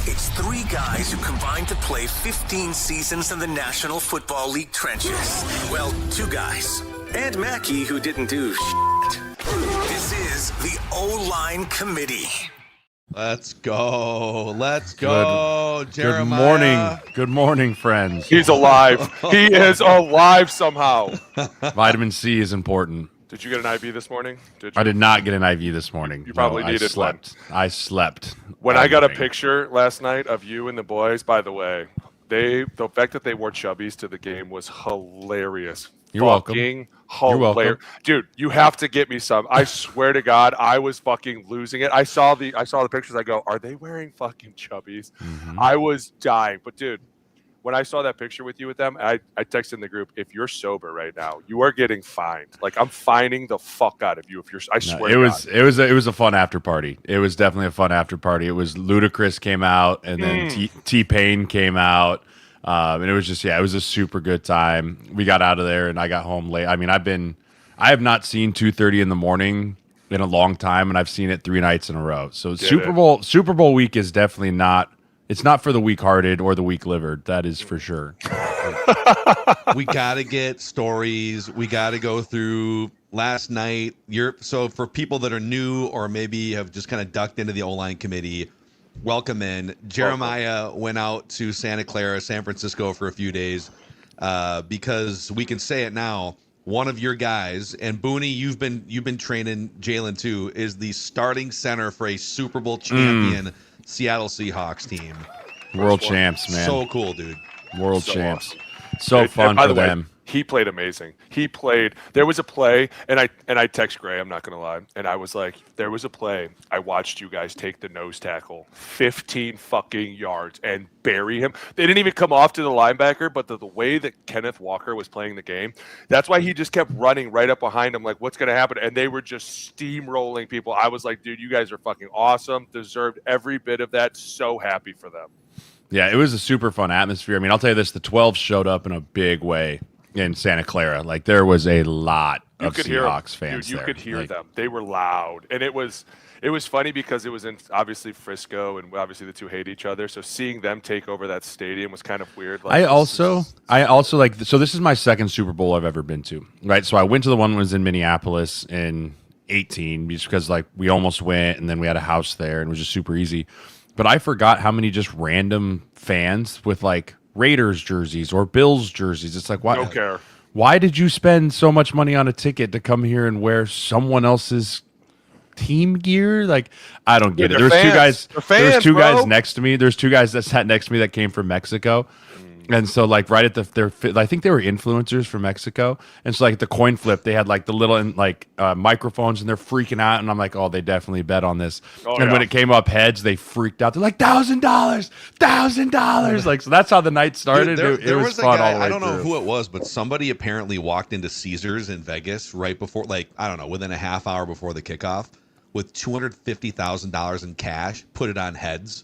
It's three guys who combined to play 15 seasons in the National Football League trenches. Well, two guys. And Mackey, who didn't do shit. This is the O-Line Committee. Let's go, Jeremiah. Good morning, friends. He's alive. He is alive somehow. Vitamin C is important. Did you get an IV this morning? Did you? I did not get an IV this morning. You probably needed one. I slept. When I got a picture last night of you and the boys, by the way, the fact that they wore chubbies to the game was hilarious. You're welcome. Hilarious. You're welcome. Dude, you have to get me some. I swear to God, I was fucking losing it. I saw the pictures. I go, are they wearing fucking chubbies? Mm-hmm. I was dying. But dude, when I saw that picture with you with them, I texted in the group, if you're sober right now, you are getting fined. Like, I'm fining the fuck out of you if you're. I swear. It was a fun after party. It was definitely a fun after party. It was Ludacris came out, and then T-Pain came out, and it was just it was a super good time. We got out of there, and I got home late. I mean, I have not seen 2:30 in the morning in a long time, and I've seen it 3 nights in a row. So Super Bowl week is definitely not. It's not for the weak-hearted or the weak-livered. That is for sure. We got to get stories. We got to go through last night. So for people that are new or maybe have just kind of ducked into the O-line committee, welcome in. Jeremiah went out to Santa Clara, San Francisco for a few days because we can say it now. One of your guys, and Booney, you've been training Jalen too, is the starting center for a Super Bowl champion Seattle Seahawks team. World champs, man. So cool, dude. World So champs. awesome. So fun for them. He played amazing. There was a play, and I text Gray, I'm not going to lie, and I was like, there was a play. I watched you guys take the nose tackle 15 fucking yards and bury him. They didn't even come off to the linebacker, but the way that Kenneth Walker was playing the game, that's why he just kept running right up behind him, like, what's going to happen? And they were just steamrolling people. I was like, dude, you guys are fucking awesome. Deserved every bit of that. So happy for them. Yeah, it was a super fun atmosphere. I mean, I'll tell you this, the 12 showed up in a big way in Santa Clara. Like, there was a lot of Seahawks fans there. You could hear like, them. They were loud. And it was funny because it was in obviously Frisco, and obviously the two hate each other. So seeing them take over that stadium was kind of weird. Like, so this is my second Super Bowl I've ever been to, right? So I went to the one that was in Minneapolis in 18 just because, like, we almost went, and then we had a house there, and it was just super easy. But I forgot how many just random fans with, like, Raiders jerseys or Bills jerseys. It's like, why? Don't care. Why did you spend so much money on a ticket to come here and wear someone else's team gear? Like, I don't get it. There was two guys next to me. There's two guys that sat next to me that came from Mexico. And so, like, right at I think they were influencers from Mexico. And so, like, at the coin flip, they had, like, the little, like, microphones, and they're freaking out. And I'm like, oh, they definitely bet on this. When it came up heads, they freaked out. They're like, $1,000. Like, so that's how the night started. Dude, it was fun all the way I don't know through. who it was, but somebody apparently walked into Caesars in Vegas right before, like, I don't know, within a half hour before the kickoff with $250,000 in cash, put it on heads.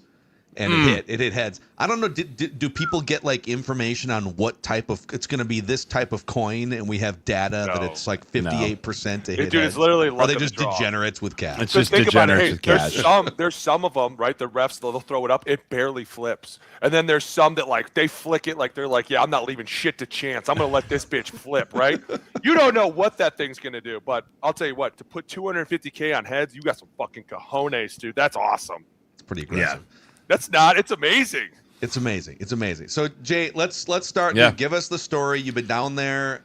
And it hit heads. I don't know. Do people get, like, information on what type of it's going to be this type of coin, and we have data that it's like 58% to hit? Dude, heads? it's literally. Are they just degenerates with cash? It's just degenerates with cash. There's some of them, right? The refs, they'll throw it up, it barely flips, and then there's some that, like, they flick it, like they're like, yeah, I'm not leaving shit to chance. I'm gonna let this bitch flip, right? You don't know what that thing's gonna do, but I'll tell you what. To put $250K on heads, you got some fucking cojones, dude. That's awesome. It's pretty aggressive. Yeah. That's not. It's amazing. It's amazing. It's amazing. So, Jay, let's start. Yeah. Dude, give us the story. You've been down there.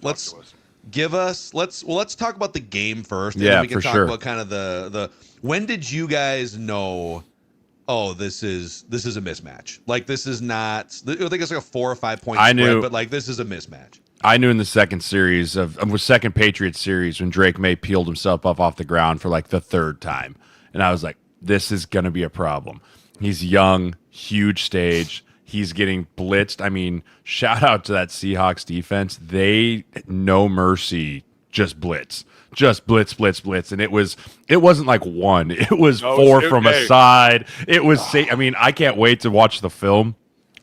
Let's talk about the game first. And then we can talk about kind of the when did you guys know, oh, this is a mismatch. Like, this is not, I think it's like a 4 or 5 point spread, but, like, this is a mismatch. I knew in the second Patriots series when Drake Maye peeled himself up off the ground for, like, the third time. And I was like, this is going to be a problem. He's young, huge stage. He's getting blitzed. I mean, shout out to that Seahawks defense. They, no mercy, just blitz. Just blitz. And it wasn't like one. It was four from a side. It was, I mean, I can't wait to watch the film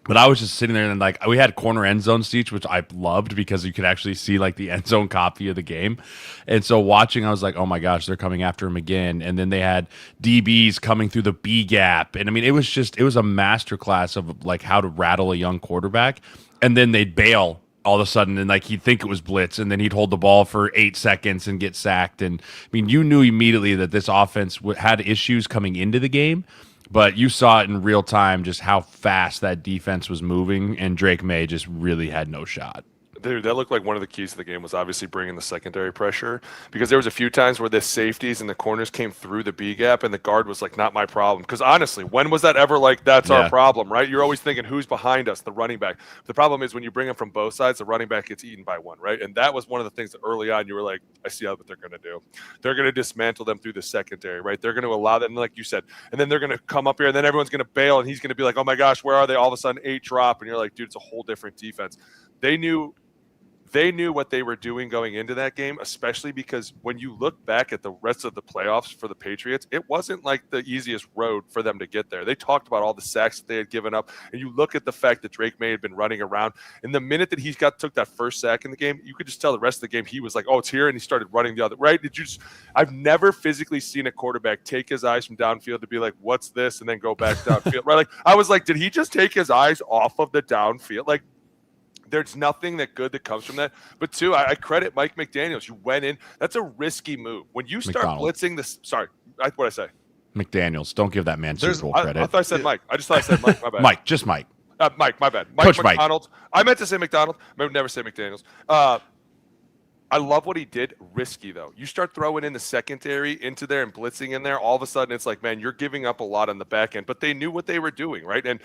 But I was just sitting there and like we had corner end zone seats, which I loved because you could actually see like the end zone copy of the game. And so watching, I was like, oh my gosh, they're coming after him again. And then they had DBs coming through the B gap. And I mean, it was a masterclass of like how to rattle a young quarterback. And then they'd bail all of a sudden and like he'd think it was blitz and then he'd hold the ball for 8 seconds and get sacked. And I mean, you knew immediately that this offense had issues coming into the game. But you saw it in real time just how fast that defense was moving, and Drake Maye just really had no shot. Dude, that looked like one of the keys to the game was obviously bringing the secondary pressure, because there was a few times where the safeties and the corners came through the B gap and the guard was like, not my problem. Because honestly, when was that ever like, that's our problem, right? You're always thinking, who's behind us, the running back. The problem is when you bring them from both sides, the running back gets eaten by one, right? And that was one of the things that early on you were like, I see what they're going to do. They're going to dismantle them through the secondary, right? They're going to allow them, like you said, and then they're going to come up here and then everyone's going to bail and he's going to be like, oh my gosh, where are they? All of a sudden 8 drop and you're like, dude, it's a whole different defense. They knew what they were doing going into that game, especially because when you look back at the rest of the playoffs for the Patriots, it wasn't like the easiest road for them to get there. They talked about all the sacks that they had given up, and you look at the fact that Drake Maye had been running around. And the minute that he took that first sack in the game, you could just tell the rest of the game he was like, oh, it's here, and he started running the other, right? I've never physically seen a quarterback take his eyes from downfield to be like, what's this, and then go back downfield, right? Like, I was like, did he just take his eyes off of the downfield? Like, there's nothing that good that comes from that. But two, I credit Mike McDaniels. You went in. That's a risky move. When you start blitzing this, sorry, what did I say? McDaniels. Don't give that man Super Bowl credit. I thought I said Mike. I just thought I said Mike. My bad. Mike, just Mike. Mike, my bad. Coach McDonald. Mike. I meant to say McDonald. I would never say McDaniels. I love what he did. Risky, though. You start throwing in the secondary into there and blitzing in there, all of a sudden it's like, man, you're giving up a lot on the back end. But they knew what they were doing, right? And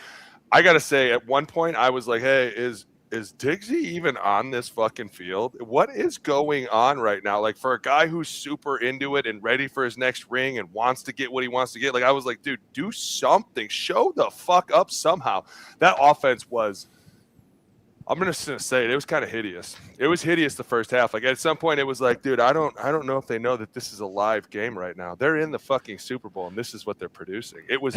I got to say, at one point, I was like, hey, is Diggsy even on this fucking field? What is going on right now? Like, for a guy who's super into it and ready for his next ring and wants to get what he wants to get, like, I was like, dude, do something. Show the fuck up somehow. That offense was, I'm just gonna say it was kind of hideous. It was hideous the first half. Like, at some point it was like, dude, I don't know if they know that this is a live game right now. They're in the fucking Super Bowl and this is what they're producing. It was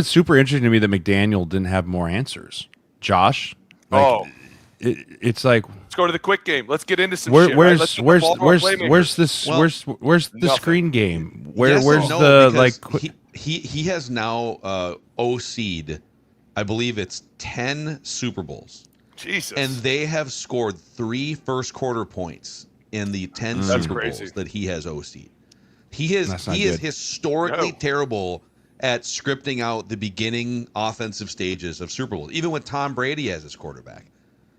super interesting to me that McDaniel didn't have more answers. Josh, it's like, let's go to the quick game. Let's get into some where's shit. Right? where's the screen game? Where's the like? He has now OC'd, I believe it's 10 Super Bowls. Jesus, and they have scored 3 first quarter points in the 10 Super Bowls that he has OC'd. He is historically terrible at scripting out the beginning offensive stages of Super Bowls, even with Tom Brady as his quarterback.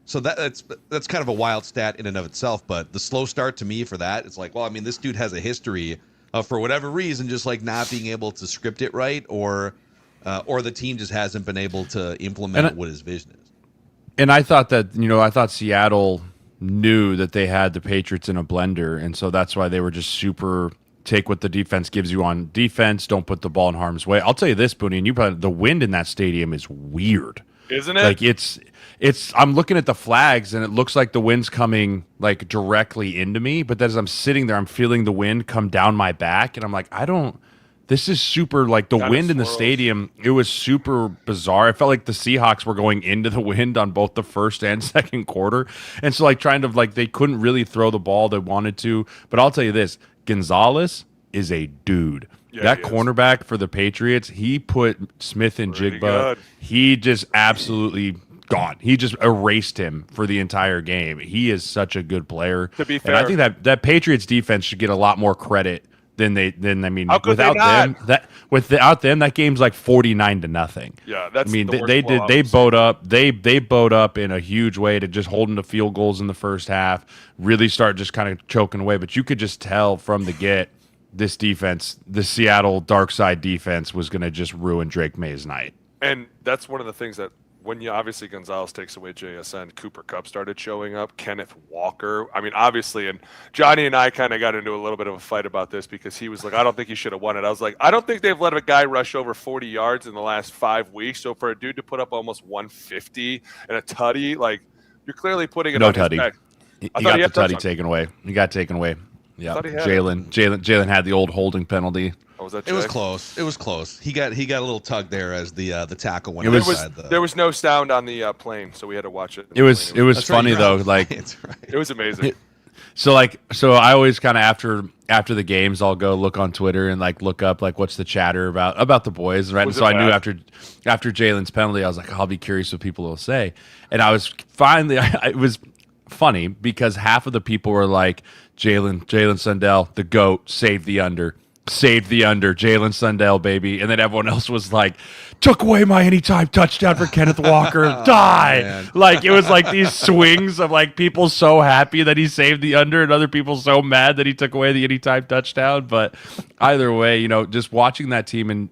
So that's kind of a wild stat in and of itself. But the slow start to me for that, it's like, well, I mean, this dude has a history of, for whatever reason, just like not being able to script it right, or the team just hasn't been able to implement what his vision is. And I thought that, Seattle knew that they had the Patriots in a blender, and so that's why they were just super take what the defense gives you on defense. Don't put the ball in harm's way. I'll tell you this, Booney, and the wind in that stadium is weird, isn't it? Like it's. I'm looking at the flags and it looks like the wind's coming like directly into me. But as I'm sitting there, I'm feeling the wind come down my back, and I'm like, This is super, like the wind in the stadium. It was super bizarre. I felt like the Seahawks were going into the wind on both the first and second quarter, and so like trying to they couldn't really throw the ball they wanted to. But I'll tell you this. Gonzalez is a dude. Yeah, that cornerback for the Patriots, he put Smith and Jigba. He just absolutely gone. He just erased him for the entire game. He is such a good player. To be fair, and I think that Patriots defense should get a lot more credit than without them, that game's like 49-0. Yeah, that's. They bowed up in a huge way to just holding the field goals in the first half, really start just kind of choking away. But you could just tell from the get, this defense, the Seattle dark side defense, was going to just ruin Drake Maye's night. And that's one of the things that, when obviously Gonzalez takes away JSN, Cooper Kupp started showing up, Kenneth Walker. I mean, obviously, and Johnny and I kind of got into a little bit of a fight about this because he was like, I don't think he should have won it. I was like, I don't think they've let a guy rush over 40 yards in the last 5 weeks. So for a dude to put up almost 150 and a tutty, like, you're clearly putting it on his back. He got the tutty taken away. He got taken away. Yeah, Jalen had the old holding penalty. Oh, was that Jay? It was close. It was close. He got a little tug there as the tackle went outside. There was no sound on the plane, so we had to watch it. It was funny though. Like it was amazing. So I always kind of after the games, I'll go look on Twitter and like look up like what's the chatter about the boys, right? And so I knew after Jalen's penalty, I was like, I'll be curious what people will say. And I was finally, it was funny because half of the people were like, Jalen Sundell, the GOAT, saved the under, Jalen Sundell, baby. And then everyone else was like, took away my anytime touchdown for Kenneth Walker, die. Man. Like it was like these swings of like people so happy that he saved the under and other people so mad that he took away the anytime touchdown. But either way, just watching that team, and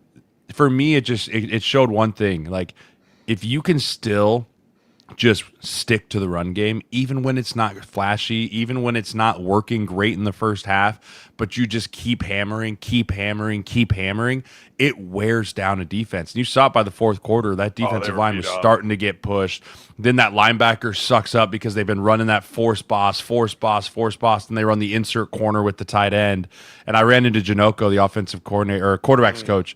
for me, it showed one thing. Like if you can still just stick to the run game, even when it's not flashy, even when it's not working great in the first half, but you just keep hammering, it wears down a defense. And you saw it by the fourth quarter. That defensive line was starting to get pushed. Then that linebacker sucks up because they've been running that force boss, and they run the insert corner with the tight end. And I ran into Janoko, the offensive coordinator or quarterbacks coach.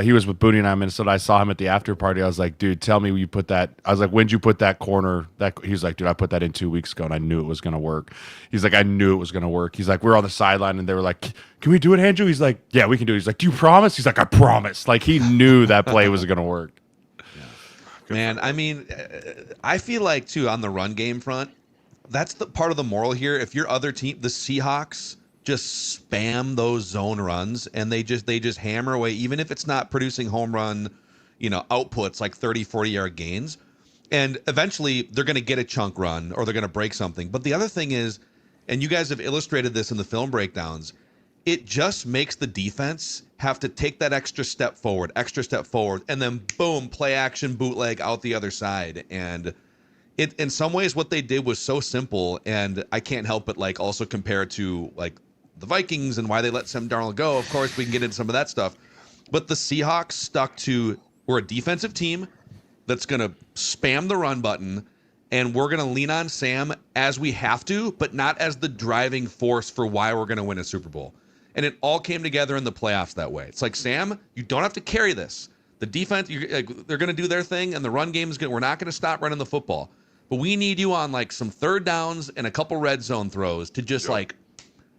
He was with Boone and I in Minnesota. I saw him at the after party. I was like, dude, tell me you put that. I was like, when'd you put that corner? He was like, dude, I put that in 2 weeks ago and I knew it was going to work. He's like, I knew it was going to work. He's like, we're on the sideline and they were like, can we do it, Andrew? He's like, yeah, we can do it. He's like, do you promise? He's like, I promise. Like he knew that play was going to work. Yeah. Man, I mean, I feel like too on the run game front, that's the part of the moral here. If your other team, the Seahawks, just spam those zone runs and they just hammer away, even if it's not producing home run, outputs like 30, 40-yard gains. And eventually they're going to get a chunk run or they're going to break something. But the other thing is, and you guys have illustrated this in the film breakdowns, it just makes the defense have to take that extra step forward, and then boom, play action bootleg out the other side. And it, in some ways, what they did was so simple, and I can't help but like also compare it to like the Vikings and why they let Sam Darnold go. Of course, we can get into some of that stuff. But the Seahawks stuck to, we're a defensive team that's going to spam the run button, and we're going to lean on Sam as we have to, but not as the driving force for why we're going to win a Super Bowl. And it all came together in the playoffs that way. It's like, Sam, you don't have to carry this. The defense, they're going to do their thing, and the run game is we're not going to stop running the football. But we need you on like some third downs and a couple red zone throws to just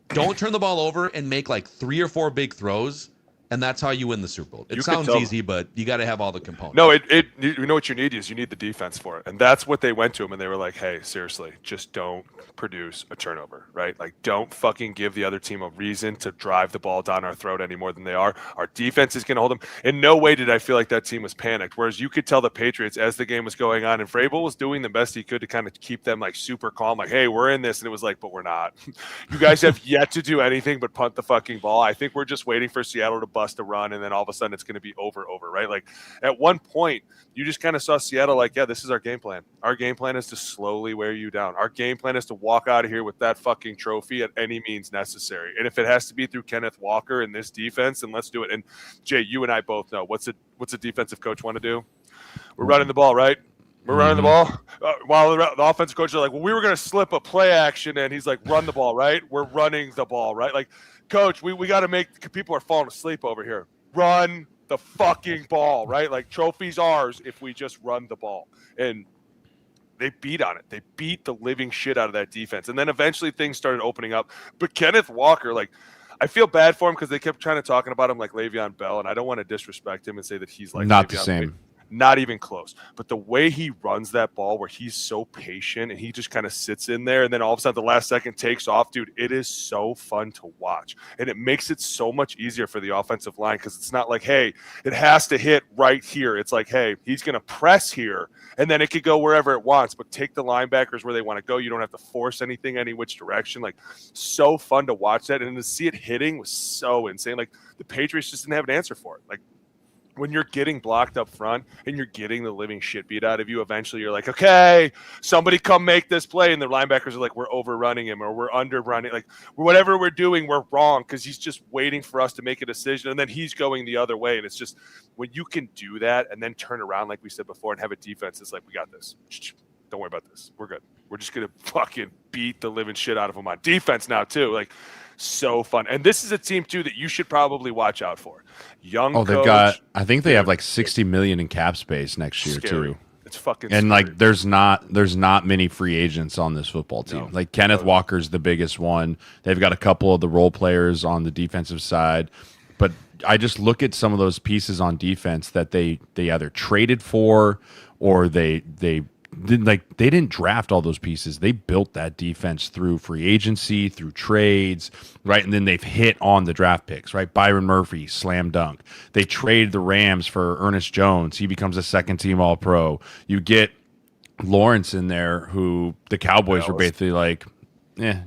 don't turn the ball over and make like 3 or 4 big throws, and that's how you win the Super Bowl. It sounds easy, but you got to have all the components. No, you know what you need is you need the defense for it, and that's what they went to him, and they were like, "Hey, seriously, just don't produce a turnover, right? Like, don't fucking give the other team a reason to drive the ball down our throat any more than they are. Our defense is going to hold them." In no way did I feel like that team was panicked. Whereas you could tell the Patriots as the game was going on, and Vrabel was doing the best he could to kind of keep them like super calm, like, "Hey, we're in this," and it was like, "But we're not. You guys have yet to do anything but punt the fucking ball. I think we're just waiting for Seattle to bust a run, and then all of a sudden it's going to be over, right?" Like at one point, you just kind of saw Seattle like, yeah, this is our game plan. Our game plan is to slowly wear you down. Our game plan is to walk out of here with that fucking trophy at any means necessary. And if it has to be through Kenneth Walker in this defense, then let's do it. And Jay, you and I both know what's a defensive coach want to do? We're running the ball, right? We're running the ball. While the offensive coach are like, well, we were going to slip a play action, and he's like, run the ball, right? We're running the ball, right? Like, coach, we got to make – people are falling asleep over here. Run the fucking ball, right? Like, trophy's ours if we just run the ball. And they beat on it. They beat the living shit out of that defense. And then eventually things started opening up. But Kenneth Walker, like, I feel bad for him because they kept trying to talking about him like Le'Veon Bell, and I don't want to disrespect him and say that he's like not Le'Veon the same. Not even close. But the way he runs that ball, where he's so patient and he just kind of sits in there and then all of a sudden the last second takes off, dude, it is so fun to watch. And it makes it so much easier for the offensive line because it's not like, hey, it has to hit right here. It's like, hey, he's going to press here and then it could go wherever it wants, but take the linebackers where they want to go. You don't have to force anything any which direction. Like, so fun to watch that. And to see it hitting was so insane. Like, the Patriots just didn't have an answer for it. Like, when you're getting blocked up front and you're getting the living shit beat out of you, eventually you're like, okay, somebody come make this play. And the linebackers are like, we're overrunning him or we're underrunning. Like, whatever we're doing, we're wrong because he's just waiting for us to make a decision. And then he's going the other way. And it's just, when you can do that and then turn around, like we said before, and have a defense, it's like, we got this. Don't worry about this. We're good. We're just going to fucking beat the living shit out of them on defense now, too. Like, So fun. And this is a team, too, that you should probably watch out for. Young coach. They've got, I think they have like 60 million in cap space next year, scary. too. It's fucking and scary. like there's not many free agents on this football team. No. Like Kenneth Walker's the biggest one. They've got a couple of the role players on the defensive side, but I just look at some of those pieces on defense that they either traded for or they didn't draft all those pieces. They built that defense through free agency, through trades, right? And then they've hit on the draft picks, right? Byron Murphy, slam dunk. They traded the Rams for Ernest Jones. He becomes a second-team All-Pro. You get Lawrence in there, who the Cowboys were basically like,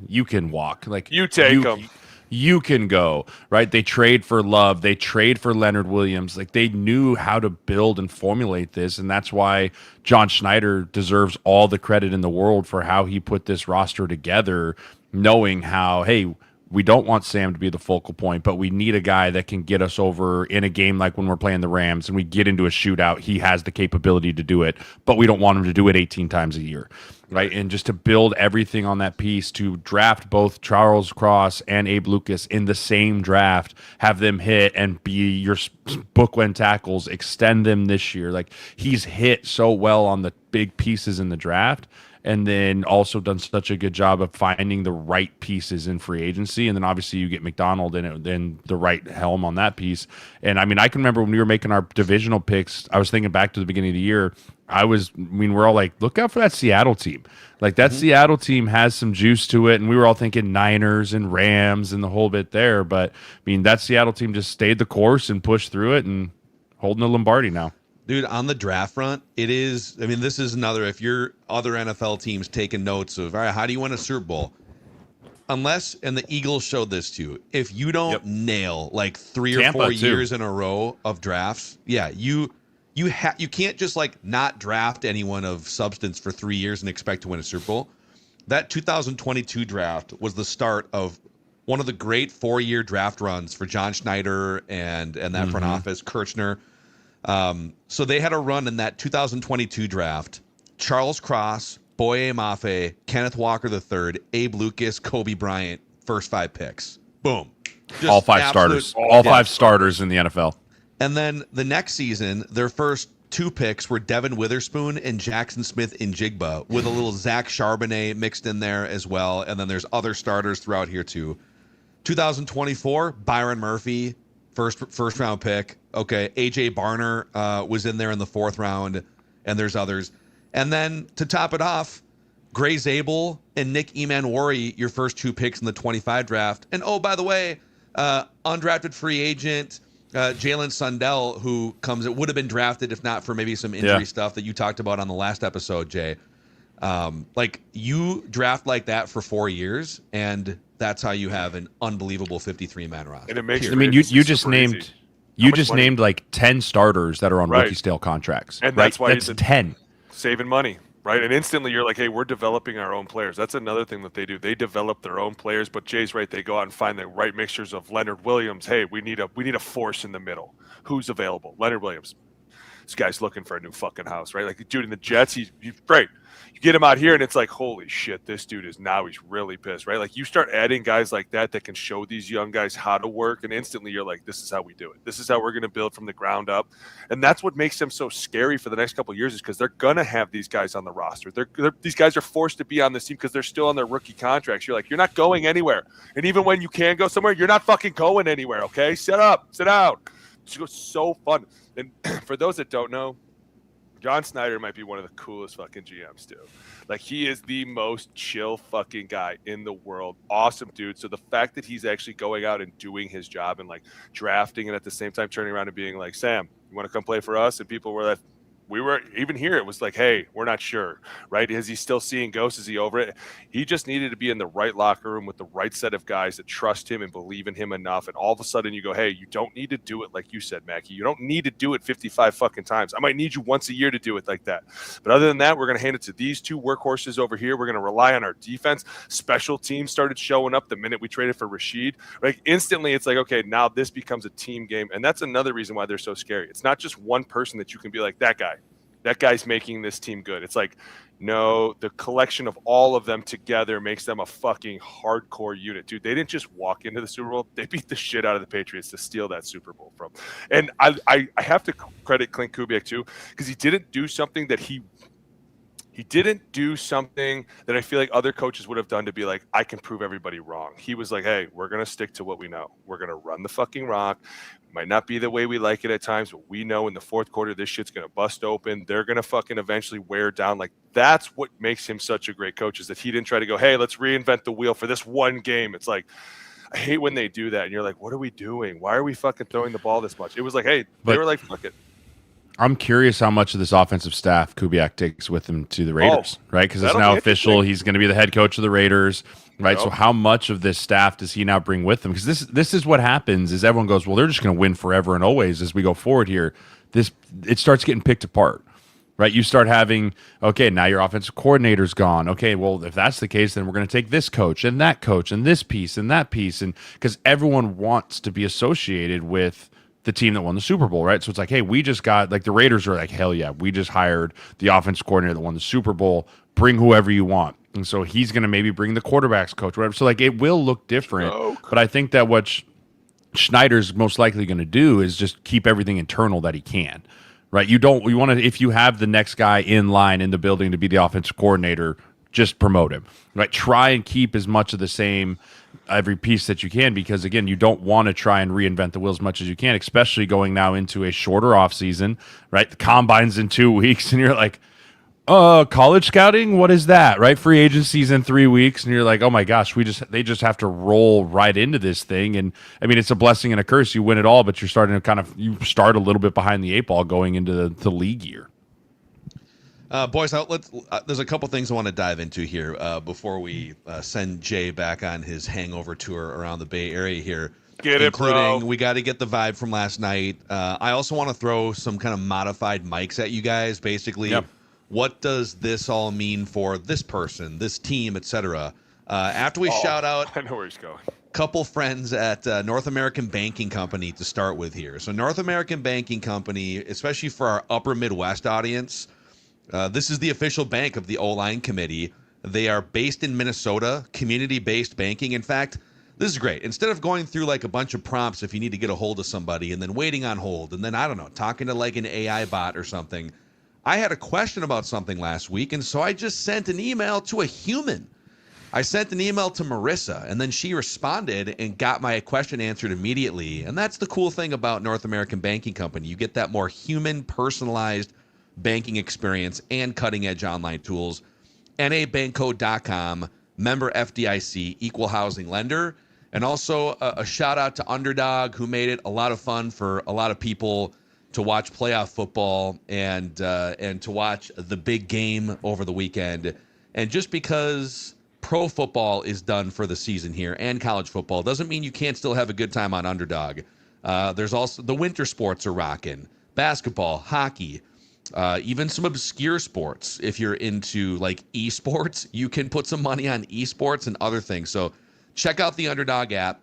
you can walk. Like you take him. You can go, right? They trade for Love. They trade for Leonard Williams. Like they knew how to build and formulate this. And that's why John Schneider deserves all the credit in the world for how he put this roster together, knowing how, hey, we don't want Sam to be the focal point, but we need a guy that can get us over in a game like when we're playing the Rams and we get into a shootout. He has the capability to do it, but we don't want him to do it 18 times a year, right? And just to build everything on that piece, to draft both Charles Cross and Abe Lucas in the same draft, have them hit and be your bookend tackles, extend them this year. Like he's hit so well on the big pieces in the draft. And then also done such a good job of finding the right pieces in free agency. And then obviously you get McDonald in the right helm on that piece. And I mean, I can remember when we were making our divisional picks, I was thinking back to the beginning of the year. We're all like, look out for that Seattle team. Like that Seattle team has some juice to it. And we were all thinking Niners and Rams and the whole bit there. But I mean, that Seattle team just stayed the course and pushed through it and holding the Lombardi now. Dude, on the draft front, it is, I mean, this is another, if you're other NFL teams taking notes of, all right, how do you win a Super Bowl? Unless, and the Eagles showed this too, if you don't nail like 3 or 4 years in a row of drafts, you can't just like not draft anyone of substance for 3 years and expect to win a Super Bowl. That 2022 draft was the start of one of the great 4-year draft runs for John Schneider and that front office, Kirchner. So they had a run in that 2022 draft. Charles Cross, Boye Mafe, Kenneth Walker III, Abe Lucas, Kobe Bryant, first 5 picks. Boom. Just all 5 starters. All 5 starters in the NFL. And then the next season, their first 2 picks were Devin Witherspoon and Jackson Smith-Njigba, with a little Zach Charbonnet mixed in there as well. And then there's other starters throughout here too. 2024, Byron Murphy, first round pick. Okay, AJ Barner was in there in the 4th round, and there's others. And then to top it off, Gray Zabel and Nick Emanwari, your first 2 picks in the 25 draft. And oh, by the way, undrafted free agent Jalen Sundell, who would have been drafted if not for maybe some injury stuff that you talked about on the last episode, Jay. Like you draft like that for 4 years, and that's how you have an unbelievable 53-man roster. And it makes you just named named like 10 starters that are on rookie scale contracts. And that's why that's 10. Saving money, right? And instantly you're like, hey, we're developing our own players. That's another thing that they do. They develop their own players, but Jay's right. They go out and find the right mixtures of Leonard Williams. Hey, we need a force in the middle. Who's available? Leonard Williams. This guy's looking for a new fucking house, right? Like, dude, in the Jets, he's great. You get him out here, and it's like, holy shit, this dude he's really pissed, right? Like, you start adding guys like that can show these young guys how to work, and instantly you're like, this is how we do it. This is how we're going to build from the ground up. And that's what makes them so scary for the next couple of years, is because they're going to have these guys on the roster. These guys are forced to be on this team because they're still on their rookie contracts. You're like, you're not going anywhere. And even when you can go somewhere, you're not fucking going anywhere, okay? Sit down. It's so fun. And for those that don't know, John Schneider might be one of the coolest fucking GMs too. Like, he is the most chill fucking guy in the world. Awesome dude. So the fact that he's actually going out and doing his job and like drafting and at the same time turning around and being like, Sam, you want to come play for us? And people were like, we were even here. It was like, hey, we're not sure, right? Is he still seeing ghosts? Is he over it? He just needed to be in the right locker room with the right set of guys that trust him and believe in him enough. And all of a sudden you go, hey, you don't need to do it like you said, Mackey. You don't need to do it 55 fucking times. I might need you once a year to do it like that. But other than that, we're going to hand it to these 2 workhorses over here. We're going to rely on our defense. Special teams started showing up the minute we traded for Rashid. Like, instantly it's like, okay, now this becomes a team game. And that's another reason why they're so scary. It's not just one person that you can be like, that guy. that guy's making this team good. It's like, no, the collection of all of them together makes them a fucking hardcore unit. Dude, they didn't just walk into the Super Bowl. They beat the shit out of the Patriots to steal that Super Bowl from. And I have to credit Clint Kubiak too, because he didn't do something that he didn't do something that I feel like other coaches would have done to be like, I can prove everybody wrong. He was like, hey, we're going to stick to what we know. We're going to run the fucking rock. It might not be the way we like it at times, but we know in the fourth quarter, this shit's going to bust open. They're going to fucking eventually wear down. Like, that's what makes him such a great coach, is that he didn't try to go, hey, let's reinvent the wheel for this one game. It's like, I hate when they do that. And you're like, what are we doing? Why are we fucking throwing the ball this much? It was like, hey, they were like, fuck it. I'm curious how much of this offensive staff Kubiak takes with him to the Raiders, right? Because it's now official. He's going to be the head coach of the Raiders, right? Yep. So how much of this staff does he now bring with him? Because this is what happens is everyone goes, well, they're just going to win forever and always as we go forward here. It starts getting picked apart, right? You start having, okay, now your offensive coordinator's gone. Okay, well, if that's the case, then we're going to take this coach and this piece and that piece. And because everyone wants to be associated with the team that won the Super Bowl, right? So it's like, hey, we just got, like, the Raiders are like, hell yeah, we just hired the offensive coordinator that won the Super Bowl. Bring whoever you want. And so he's going to maybe bring the quarterback's coach, whatever. So, like, it will look different. But I think that what Schneider's most likely going to do is just keep everything internal that he can, right? You want to, if you have the next guy in line in the building to be the offensive coordinator, just promote him, right? Try and keep as much of the same every piece that you can, because again, you don't want to try and reinvent the wheel as much as you can, especially going now into a shorter off season, right? The combine's in 2 weeks and you're like, college scouting, what is that, right? Free agency's in 3 weeks and you're like, oh my gosh, they just have to roll right into this thing. And I mean, it's a blessing and a curse. You win it all, but you're starting to you start a little bit behind the eight ball going into the league year. Boys, there's a couple things I want to dive into here before we send Jay back on his hangover tour around the Bay Area here. Get it, bro. We got to get the vibe from last night. I also want to throw some kind of modified mics at you guys. Basically, what does this all mean for this person, this team, etc.? After we shout out, I know where he's going. Couple friends at North American Banking Company to start with here. So North American Banking Company, especially for our upper Midwest audience, this is the official bank of the O-Line Committee. They are based in Minnesota, community-based banking. In fact, this is great. Instead of going through like a bunch of prompts if you need to get a hold of somebody and then waiting on hold and then, I don't know, talking to like an AI bot or something, I had a question about something last week, and so I just sent an email to a human. I sent an email to Marissa, and then she responded and got my question answered immediately. And that's the cool thing about North American Banking Company. You get that more human, personalized banking experience and cutting-edge online tools. nabankcode.com, member FDIC, equal housing lender. And also a shout-out to Underdog, who made it a lot of fun for a lot of people to watch playoff football and to watch the big game over the weekend. And just because pro football is done for the season here and college football doesn't mean you can't still have a good time on Underdog. There's also the winter sports are rocking. Basketball, hockey, even some obscure sports. If you're into like esports, you can put some money on esports and other things. So check out the Underdog app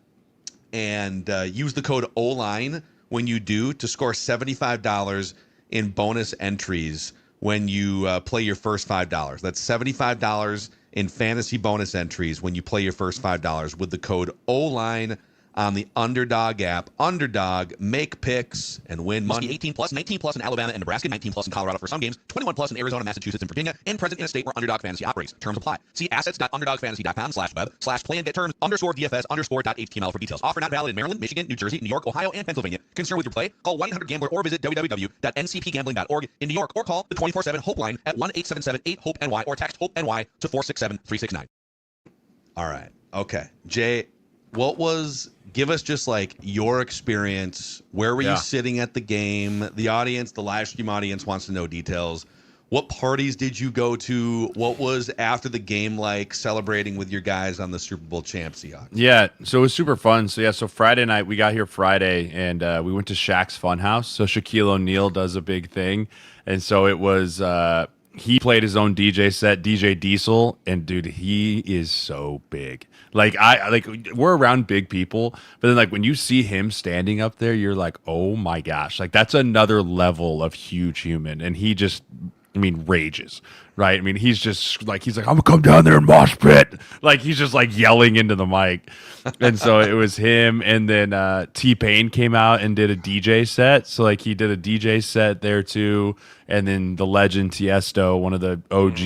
and use the code OLINE when you do to score $75 in bonus entries when you play your first $5. That's $75 in fantasy bonus entries when you play your first $5 with the code OLINE on the Underdog app. Underdog, make picks and win money. Must be 18 plus, 19 plus in Alabama and Nebraska, 19 plus in Colorado for some games, 21 plus in Arizona, Massachusetts, and Virginia, and present in a state where Underdog Fantasy operates. Terms apply. See assets.underdogfantasy.com/web/play and get terms _DFS_.html for details. Offer not valid in Maryland, Michigan, New Jersey, New York, Ohio, and Pennsylvania. Concerned with your play? Call 1-800-GAMBLER or visit www.ncpgambling.org in New York, or call the 24/7 Hope line at 1-877-8-HOPE-NY or text HOPE-NY to 467-369. All right. Okay. Jay, give us just like your experience. Where were you sitting at the game? The audience, the live stream audience wants to know details. What parties did you go to? What was after the game like, celebrating with your guys on the Super Bowl champ Seahawks? Yeah, so it was super fun. So Friday night, we got here Friday, and we went to Shaq's Funhouse. So Shaquille O'Neal does a big thing. And so it was he played his own DJ set, DJ Diesel, and dude, he is so big. Like we're around big people, but then like when you see him standing up there, you're like, oh my gosh, like that's another level of huge human, and he just, I mean, rages, right? I mean, he's like, I'm gonna come down there and mosh pit, like he's just like yelling into the mic, and so it was him, and then T-Pain came out and did a DJ set, so like he did a DJ set there too. And then the legend Tiesto, one of the OG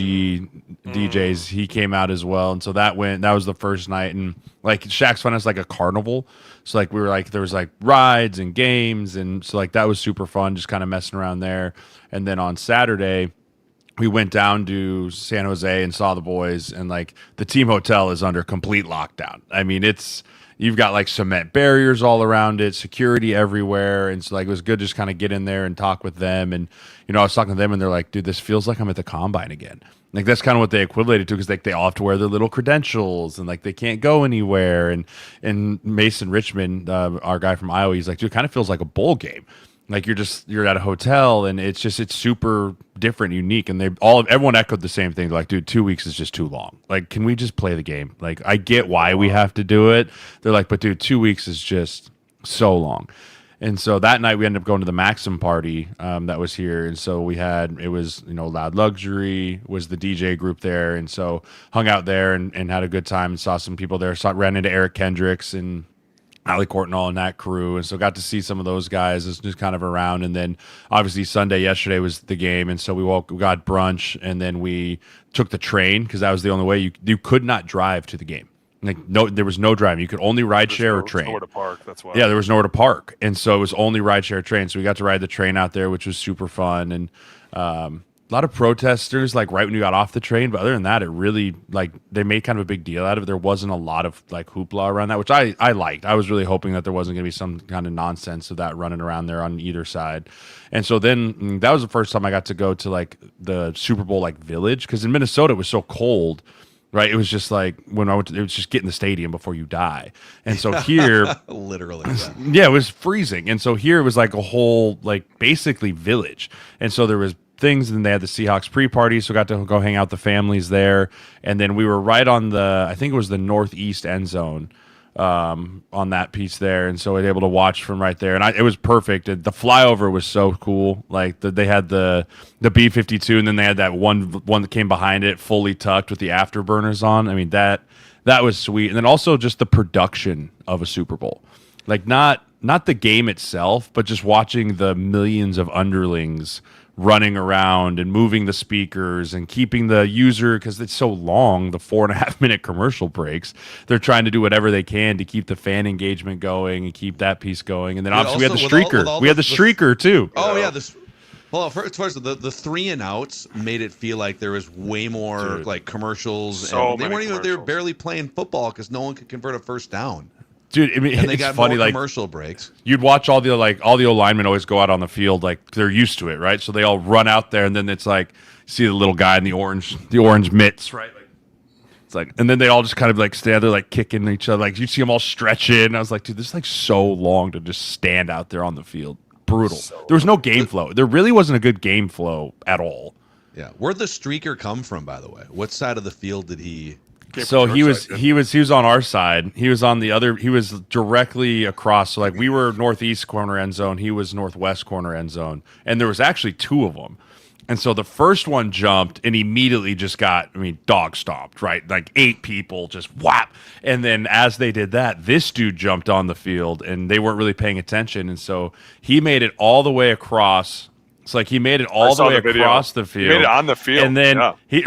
DJs, he came out as well. And so that was the first night. And like Shaq's Fun is like a carnival. So like we were like, there was like rides and games. And so like that was super fun, just kind of messing around there. And then on Saturday, we went down to San Jose and saw the boys. And like the team hotel is under complete lockdown. I mean, you've got like cement barriers all around it, security everywhere. And so like, it was good to just kind of get in there and talk with them. And, you know, I was talking to them and they're like, dude, this feels like I'm at the combine again. Like, that's kind of what they equated to, because like they all have to wear their little credentials and like they can't go anywhere. And Mason Richmond, our guy from Iowa, he's like, dude, it kind of feels like a bowl game. Like you're at a hotel and it's super different, unique. And everyone echoed the same thing. They're like, dude, 2 weeks is just too long. Like, can we just play the game? Like, I get why we have to do it. They're like, but dude, 2 weeks is just so long. And so that night we ended up going to the Maxim party that was here. And so it was, you know, Loud Luxury was the DJ group there. And so hung out there and had a good time and saw some people there. Ran into Eric Kendricks and Ali Courtnall and that crew, and so got to see some of those guys. It's just kind of around, and then obviously yesterday was the game, and so we got brunch, and then we took the train because that was the only way you could not drive to the game. Like there was no driving. You could only ride share or train. Nowhere to park. That's why. Yeah, there was nowhere to park, and so it was only ride share train. So we got to ride the train out there, which was super fun, and a lot of protesters like right when you got off the train, but other than that, it really like they made kind of a big deal out of it. There wasn't a lot of like hoopla around that, which I liked. I was really hoping that there wasn't going to be some kind of nonsense of that running around there on either side. And so then that was the first time I got to go to like the Super Bowl like village, because in Minnesota it was so cold. Right, it was just like when I went to, it was just get in the stadium before you die, and so here, literally, yeah, it was freezing, and so here it was like a whole like basically village, and so there was things, and they had the Seahawks pre-party, so got to go hang out with the families there, and then we were right on I think it was the northeast end zone, on that piece there, and so I was able to watch from right there, and it was perfect. The flyover was so cool. Like they had the B-52, and then they had that one that came behind it, fully tucked with the afterburners on. I mean that was sweet, and then also just the production of a Super Bowl, like not the game itself, but just watching the millions of underlings running around and moving the speakers and keeping the user, because it's so long, the 4.5 minute commercial breaks, they're trying to do whatever they can to keep the fan engagement going and keep that piece going. And then obviously we had the streaker. We had the streaker too. Oh yeah, first the 3 and outs made it feel like there was way more like commercials. So and they were barely playing football because no one could convert a first down. Dude, I mean, and they got funny, more like commercial breaks. You'd watch all the O linemen always go out on the field, like they're used to it, right? So they all run out there, and then it's like see the little guy in the orange mitts, right? Like, it's like, and then they all just kind of like stand there, like kicking each other. Like you see them all stretching. And I was like, dude, this is like so long to just stand out there on the field. Brutal. There was no game flow. There really wasn't a good game flow at all. Yeah, where'd the streaker come from, by the way? What side of the field did he? So he was on our side. He was on the other. He was directly across. So like we were northeast corner end zone. He was northwest corner end zone, and there was actually 2 of them. And so the first one jumped and immediately just got, dog stomped, right? Like 8 people just whap. And then as they did that, this dude jumped on the field and they weren't really paying attention. And so he made it all the way across. It's like he made it all the way across the field. He made it on the field. And then he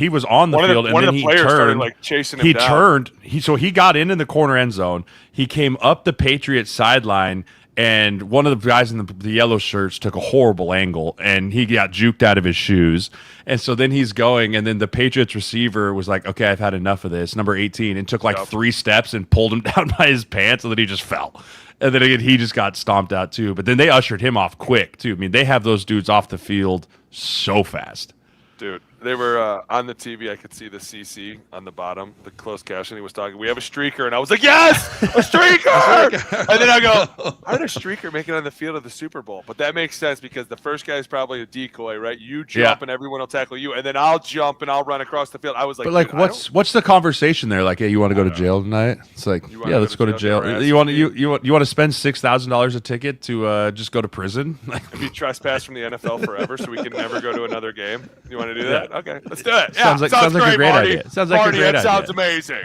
was on the field. One and of then the players started like chasing him down. He got in the corner end zone. He came up the Patriots sideline, and one of the guys in the yellow shirts took a horrible angle, and he got juked out of his shoes. And so then he's going, and then the Patriots receiver was like, okay, I've had enough of this, number 18, and took 3 steps and pulled him down by his pants, and then he just fell. And then again, he just got stomped out too. But then they ushered him off quick too. They have those dudes off the field so fast. Dude, They were on the TV. I could see the CC on the bottom, the closed caption. He was talking. We have a streaker, and I was like, "Yes, a streaker!" And then I go, "How did a streaker make it on the field of the Super Bowl?" But that makes sense because the first guy is probably a decoy, right? You jump, and everyone will tackle you, and then I'll jump and I'll run across the field. I was like, but like, what's the conversation there? Like, hey, you want to go to jail tonight? It's like, yeah, let's go to jail. You want to spend $6,000 a ticket to just go to prison? Like, be trespassed from the NFL forever, so we can never go to another game. You want to do that? Okay, let's do it. Sounds like a great idea. Sounds like a great idea. Sounds amazing.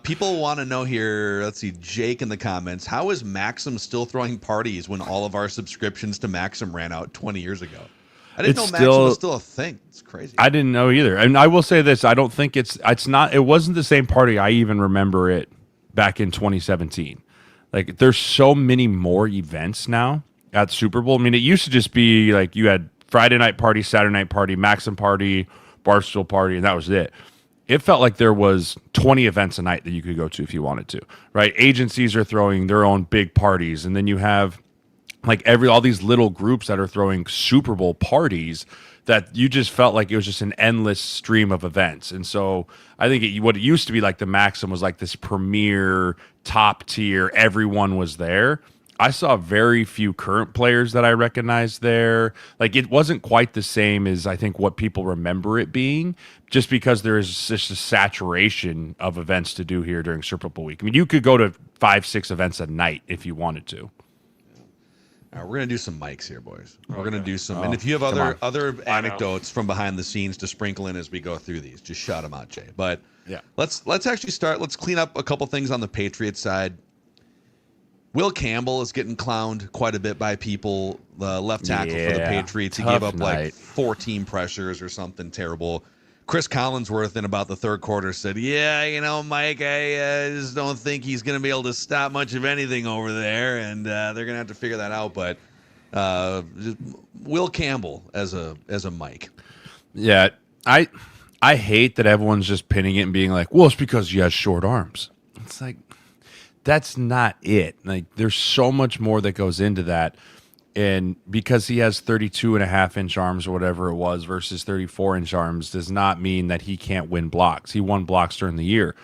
People want to know here. Let's see, Jake in the comments. How is Maxim still throwing parties when all of our subscriptions to Maxim ran out 20 years ago? I didn't know Maxim was still a thing. It's crazy. I didn't know either. And I will say this: I don't think it's not. It wasn't the same party. I even remember it back in 2017. Like, there's so many more events now at Super Bowl. I mean, it used to just be like you had Friday night party, Saturday night party, Maxim party, Barstool party, and that was it. It felt like there was 20 events a night that you could go to if you wanted to, right? Agencies are throwing their own big parties, and then you have like all these little groups that are throwing Super Bowl parties that you just felt like it was just an endless stream of events. And so I think what it used to be like the Maxim was like this premier top tier, everyone was there. I saw very few current players that I recognized there. Like, it wasn't quite the same as I think what people remember it being, just because there is just a saturation of events to do here during Super Bowl week. I mean, you could go to 5-6 events a night if you wanted to. All right, we're gonna do some mics here, boys. We're gonna do some, and if you have other anecdotes from behind the scenes to sprinkle in as we go through these, just shout them out, Jay. But yeah, let's actually start. Let's clean up a couple things on the Patriots side. Will Campbell is getting clowned quite a bit by people. The left tackle for the Patriots, he gave up like 14 pressures or something terrible. Chris Collinsworth in about the third quarter said, "Yeah, Mike, I just don't think he's going to be able to stop much of anything over there, and they're going to have to figure that out." But Will Campbell as a Mike, yeah, I hate that everyone's just pinning it and being like, "Well, it's because he has short arms." It's like, that's not it. Like, there's so much more that goes into that. And because he has 32.5-inch arms or whatever it was versus 34-inch arms does not mean that he can't win blocks. He won blocks during the year.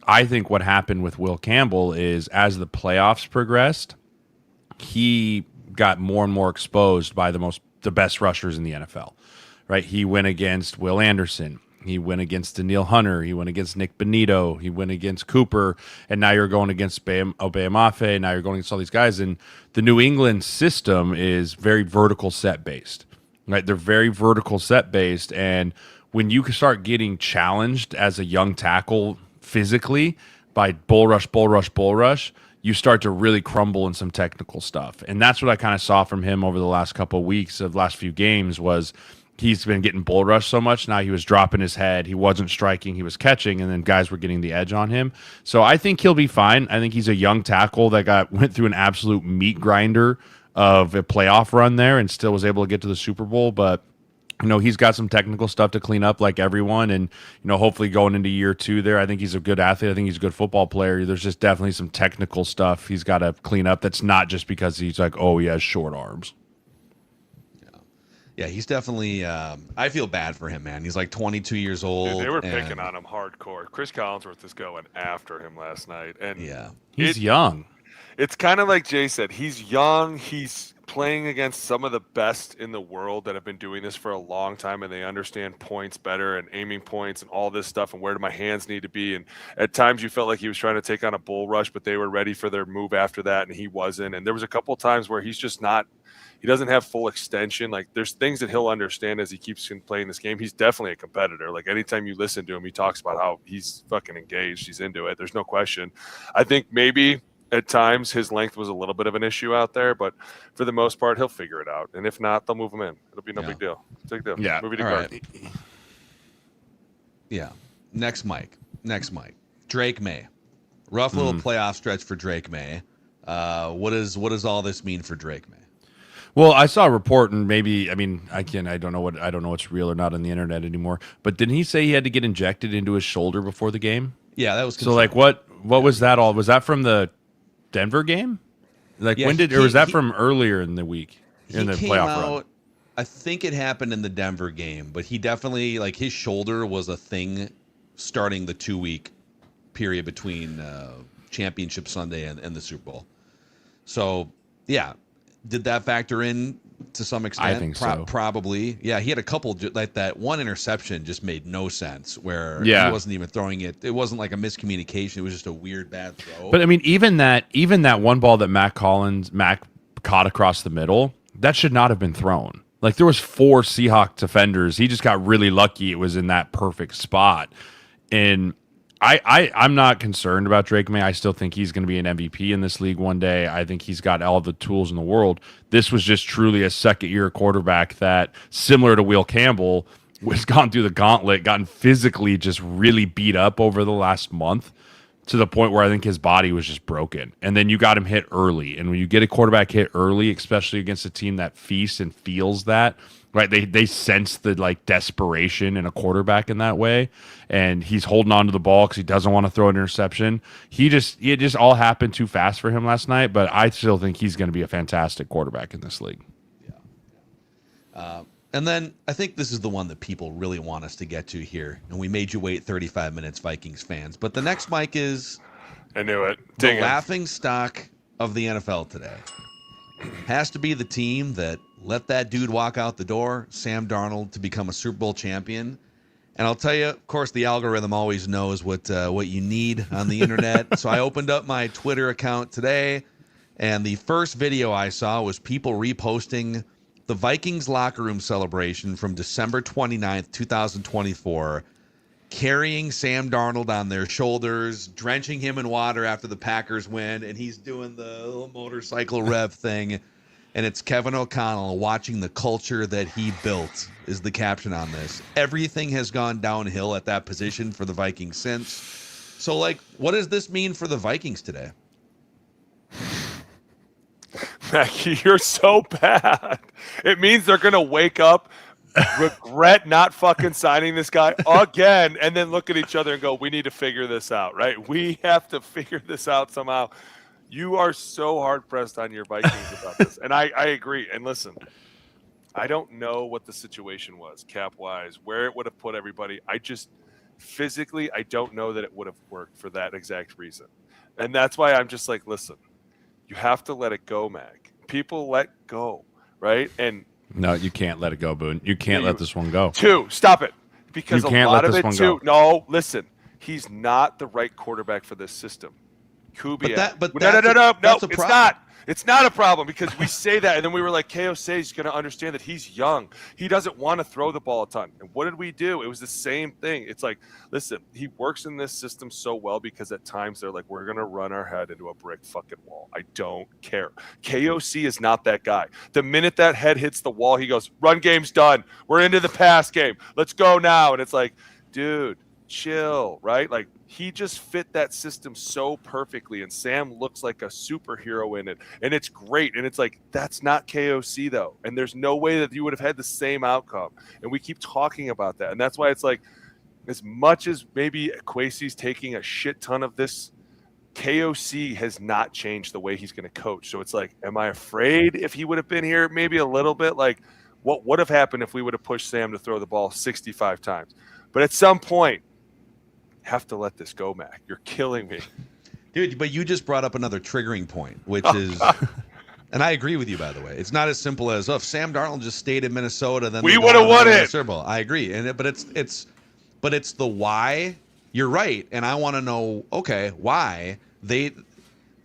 I think what happened with Will Campbell is as the playoffs progressed, he got more and more exposed by the best rushers in the NFL. Right? He went against Will Anderson. He went against Daniil Hunter. He went against Nick Benito. He went against Cooper. And now you're going against Obayamafe. Now you're going against all these guys. And the New England system is very vertical set based. Right? They're very vertical set based. And when you start getting challenged as a young tackle physically by bull rush, you start to really crumble in some technical stuff. And that's what I kind of saw from him over the last couple of weeks of last few games was he's been getting bull rushed so much. Now he was dropping his head. He wasn't striking. He was catching, and then guys were getting the edge on him. So I think he'll be fine. I think he's a young tackle that went through an absolute meat grinder of a playoff run there and still was able to get to the Super Bowl. But, he's got some technical stuff to clean up like everyone. And, hopefully going into year 2 there, I think he's a good athlete. I think he's a good football player. There's just definitely some technical stuff he's got to clean up. That's not just because he's like, oh, he has short arms. Yeah, he's definitely. I feel bad for him, man. He's like 22 years old. Dude, they were picking on him hardcore. Chris Collinsworth is going after him last night, and he's young. It's kind of like Jay said. He's young. He's playing against some of the best in the world that have been doing this for a long time, and they understand points better and aiming points and all this stuff and where do my hands need to be. And at times you felt like he was trying to take on a bull rush, but they were ready for their move after that, and he wasn't. And there was a couple of times where he's just not. He doesn't have full extension. Like, there's things that he'll understand as he keeps playing this game. He's definitely a competitor. Like, anytime you listen to him, he talks about how he's fucking engaged. He's into it. There's no question. I think maybe at times his length was a little bit of an issue out there, but for the most part, he'll figure it out. And if not, they'll move him in. It'll be no big deal. Big deal. Yeah. Movie to guard. Right. Yeah. Next Mike. Drake Maye. Rough little playoff stretch for Drake Maye. What does all this mean for Drake Maye? Well, I saw a report, and maybe I don't know what's real or not on the internet anymore. But didn't he say he had to get injected into his shoulder before the game? Yeah, that was confirmed. So. Like, what was that all? Was that from the Denver game? Like, when did, or was that from earlier in the week in the playoff run? I think it happened in the Denver game, but he definitely, like, his shoulder was a thing starting the 2-week period between Championship Sunday and the Super Bowl. So, yeah, did that factor in to some extent? I think so. Probably. Yeah, he had a couple, like that one interception just made no sense where he wasn't even throwing it. It wasn't like a miscommunication. It was just a weird, bad throw. But, I mean, even that one ball that Mac caught across the middle, that should not have been thrown. Like, there was 4 Seahawks defenders. He just got really lucky it was in that perfect spot. And I'm not concerned about Drake Maye. I still think he's going to be an MVP in this league one day. I think he's got all the tools in the world. This was just truly a second-year quarterback that, similar to Will Campbell, was gone through the gauntlet, gotten physically just really beat up over the last month to the point where I think his body was just broken. And then you got him hit early. And when you get a quarterback hit early, especially against a team that feasts and feels that, right? They sense the like desperation in a quarterback in that way. And he's holding on to the ball because he doesn't want to throw an interception. It just all happened too fast for him last night, but I still think he's going to be a fantastic quarterback in this league. Yeah. And then I think this is the one that people really want us to get to here. And we made you wait 35 minutes, Vikings fans. But the next mic is I knew it. The laughing stock of the NFL today. Has to be the team that let that dude walk out the door, Sam Darnold, to become a Super Bowl champion. And I'll tell you, of course, the algorithm always knows what you need on the internet. So I opened up my Twitter account today, and the first video I saw was people reposting the Vikings locker room celebration from December 29th, 2024, carrying Sam Darnold on their shoulders, drenching him in water after the Packers win, and he's doing the little motorcycle rev thing. And it's Kevin O'Connell watching the culture that he built is the caption on this. Everything has gone downhill at that position for the Vikings since. So, like, what does this mean for the Vikings today? Mackey, you're so bad. It means they're going to wake up, regret not fucking signing this guy again, and then look at each other and go, we need to figure this out, right? We have to figure this out somehow. You are so hard-pressed on your Vikings about this. And I agree. And listen, I don't know what the situation was cap-wise, where it would have put everybody. I just physically, I don't know that it would have worked for that exact reason. And that's why I'm just like, listen, you have to let it go, Mac. People let go, right? And no, you can't let it go, Boone. You can't let this one go. Stop it. Because you a can't lot let of this it, one too. go. No, listen. He's not the right quarterback for this system. Kubiak. No, it's not. It's not a problem because we say that, and then we were like, KOC is going to understand that he's young. He doesn't want to throw the ball a ton. And what did we do? It was the same thing. It's like, listen, he works in this system so well because at times they're like, we're going to run our head into a brick fucking wall. I don't care. KOC is not that guy. The minute that head hits the wall, he goes, run game's done. We're into the pass game. Let's go now. And it's like, dude, chill, right? Like, he just fit that system so perfectly, and Sam looks like a superhero in it, and it's great. And it's like, that's not KOC though, and there's no way that you would have had the same outcome. And we keep talking about that, and that's why it's like, as much as maybe Kwesi's taking a shit ton of this, KOC has not changed the way he's going to coach. So it's like, am I afraid if he would have been here? Maybe a little bit. Like, what would have happened if we would have pushed Sam to throw the ball 65 times? But at some point, have to let this go, Mac. You're killing me. Dude, but you just brought up another triggering point, which is, and I agree with you, by the way. It's not as simple as, if Sam Darnold just stayed in Minnesota, then we would have won it. Super Bowl. I agree. But it's the why. You're right. And I want to know, okay, why they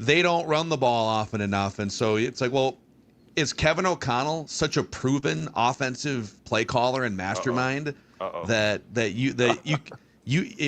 don't run the ball often enough. And so it's like, well, is Kevin O'Connell such a proven offensive play caller and mastermind that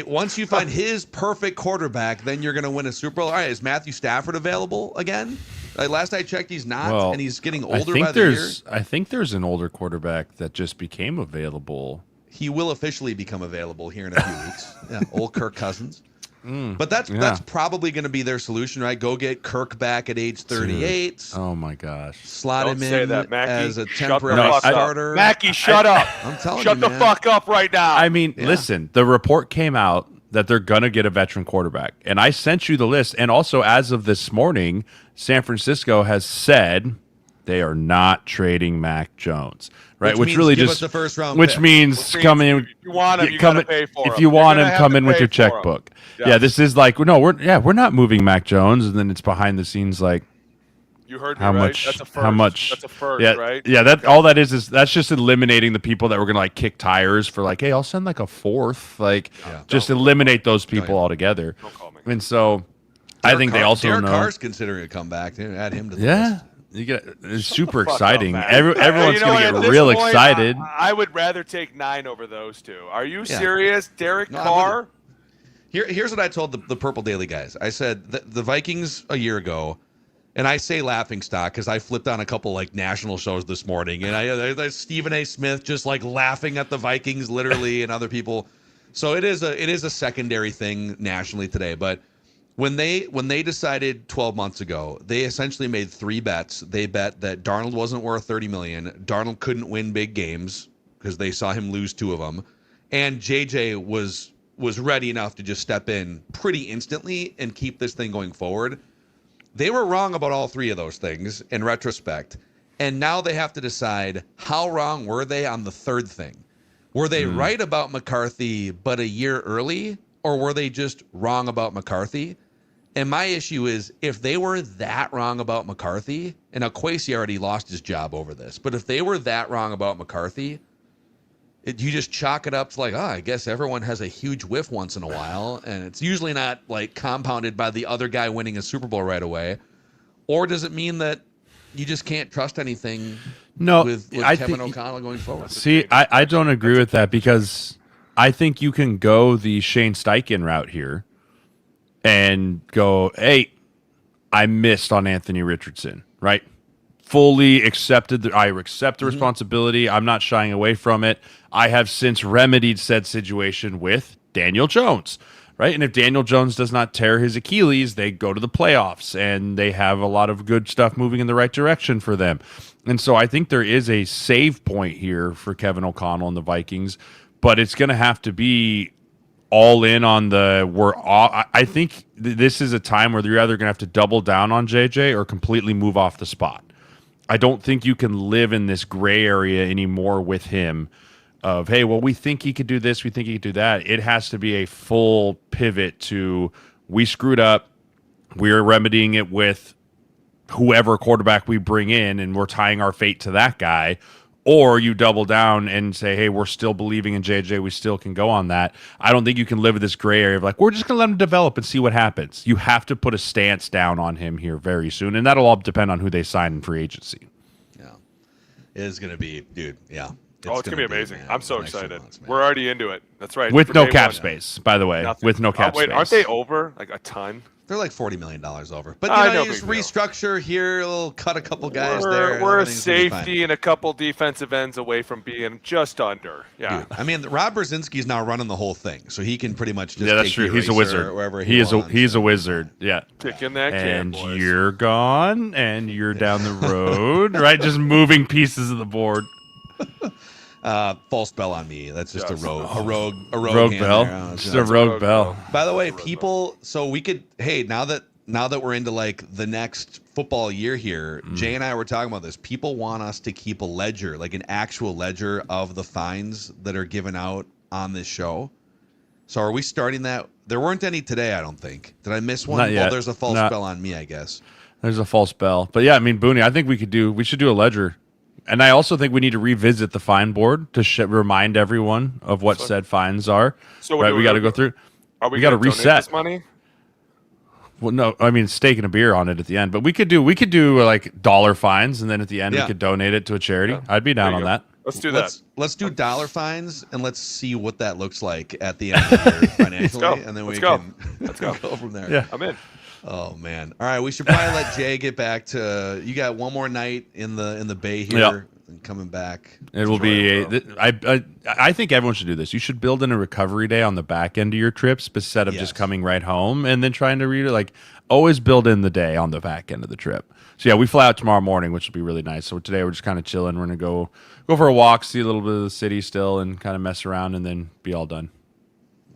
once you find his perfect quarterback, then you're going to win a Super Bowl? All right, is Matthew Stafford available again? Last I checked, he's not, and he's getting older by the year. I think there's an older quarterback that just became available. He will officially become available here in a few weeks. Yeah, old Kirk Cousins. But that's probably going to be their solution, right? Go get Kirk back at age 38. Dude. Oh my gosh! Slot Don't him in that, as a temporary starter. Mackie, shut up! I'm telling you, shut the fuck up right now. I mean, listen. The report came out that they're gonna get a veteran quarterback, and I sent you the list. And also, as of this morning, San Francisco has said they are not trading Mac Jones. right? Which really give just us the first round. Which means come in. If you want him, you gotta pay for him. If you want him, come in with your checkbook. Yeah, this is like we're not moving Mac Jones, and then it's behind the scenes like. You heard me, how right? much? That's a first. How much? That's a first, yeah, right? Yeah, that all that is that's just eliminating the people that were gonna like kick tires for like, hey, I'll send like a fourth, like just eliminate those people altogether. Don't call me. And so, I think they also Derek know. Carr's considering a comeback. Add him to the list. You get it's super exciting. Up, Everyone's gonna get real point, excited. I would rather take 9 over those two. Are you serious, Derek Carr? Here's what I told the Purple Daily guys. I said the Vikings a year ago. And I say laughing stock because I flipped on a couple like national shows this morning, and I Stephen A. Smith just like laughing at the Vikings literally and other people. So it is a secondary thing nationally today. But when they decided 12 months ago, they essentially made 3 bets. They bet that Darnold wasn't worth $30 million. Darnold couldn't win big games because they saw him lose 2 of them, and JJ was ready enough to just step in pretty instantly and keep this thing going forward. They were wrong about all 3 of those things in retrospect. And now they have to decide how wrong were they on the 3rd thing. Were they right about McCarthy but a year early, or were they just wrong about McCarthy? And my issue is if they were that wrong about McCarthy, and Kwesi already lost his job over this, but if they were that wrong about McCarthy, you just chalk it up to like, I guess everyone has a huge whiff once in a while, and it's usually not like compounded by the other guy winning a Super Bowl right away. Or does it mean that you just can't trust anything with Kevin O'Connell going forward? See, I don't agree with that because I think you can go the Shane Steichen route here and go, hey, I missed on Anthony Richardson, right? Fully accepted. I accept the responsibility. I'm not shying away from it. I have since remedied said situation with Daniel Jones, right? And if Daniel Jones does not tear his Achilles, they go to the playoffs and they have a lot of good stuff moving in the right direction for them. And so I think there is a save point here for Kevin O'Connell and the Vikings, but it's going to have to be all in on I think this is a time where you're either going to have to double down on JJ or completely move off the spot. I don't think you can live in this gray area anymore with him of, hey, well, we think he could do this, we think he could do that. It has to be a full pivot to we screwed up, we're remedying it with whoever quarterback we bring in, and we're tying our fate to that guy. Or you double down and say, hey, we're still believing in JJ, we still can go on that. I don't think you can live in this gray area of like, we're just going to let him develop and see what happens. You have to put a stance down on him here very soon, and that'll all depend on who they sign in free agency. Yeah. It is going to be, dude, yeah. It's going to be amazing. Man, I'm so excited. We're already into it. That's right. With no cap space, by the way. Nothing. With no cap space. Aren't they over like a ton? They're like $40 million over. But you just restructure here, we'll cut a couple guys there. We're a safety and a couple defensive ends away from being just under. Yeah. Dude, I mean, Rob Brzezinski's now running the whole thing, so he can pretty much just that's true. He's a wizard. Wherever he's a wizard. Yeah. Kicking that and can, boys. You're gone, and you're down the road, right? Just moving pieces of the board. False bell on me. That's just a rogue bell. Just a rogue bell. By the way, people, so we could, hey, now that we're into like the next football year here, Jay and I were talking about this. People want us to keep a ledger, like an actual ledger of the fines that are given out on this show. So are we starting that? There weren't any today, I don't think. Did I miss one? Not yet. Well, there's a false bell on me, I guess. There's a false bell. But yeah, I mean, Booney, I think we should do a ledger. And I also think we need to revisit the fine board to remind everyone of what said fines are. So right, we got to go through. We got to reset this money. Well, no, I mean steak and a beer on it at the end. But we could do like dollar fines, and then at the end we could donate it to a charity. Yeah. I'd be down on that. Let's do that. Let's do dollar fines, and let's see what that looks like at the end of the year financially, and then we can go from there. Yeah, I'm in. Oh man! All right, we should probably let Jay get back to. You got one more night in the Bay here, and coming back. It will be. I think everyone should do this. You should build in a recovery day on the back end of your trips instead of just coming right home and then trying to read it. Like always, build in the day on the back end of the trip. So yeah, we fly out tomorrow morning, which will be really nice. So today we're just kind of chilling. We're gonna go for a walk, see a little bit of the city still, and kind of mess around, and then be all done.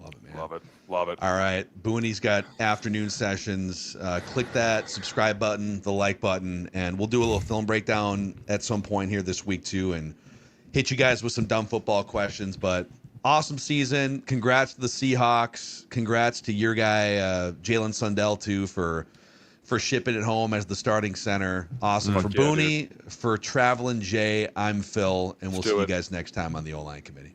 Love it, man. Love it. Love it. All right. Booney's got afternoon sessions. Click that subscribe button, the like button, and we'll do a little film breakdown at some point here this week too. And hit you guys with some dumb football questions, but awesome season. Congrats to the Seahawks. Congrats to your guy, Jalen Sundell, too, for shipping it home as the starting center. Awesome. For Booney, for Traveling Jay, I'm Phil, and we'll see you guys next time on the O-Line Committee.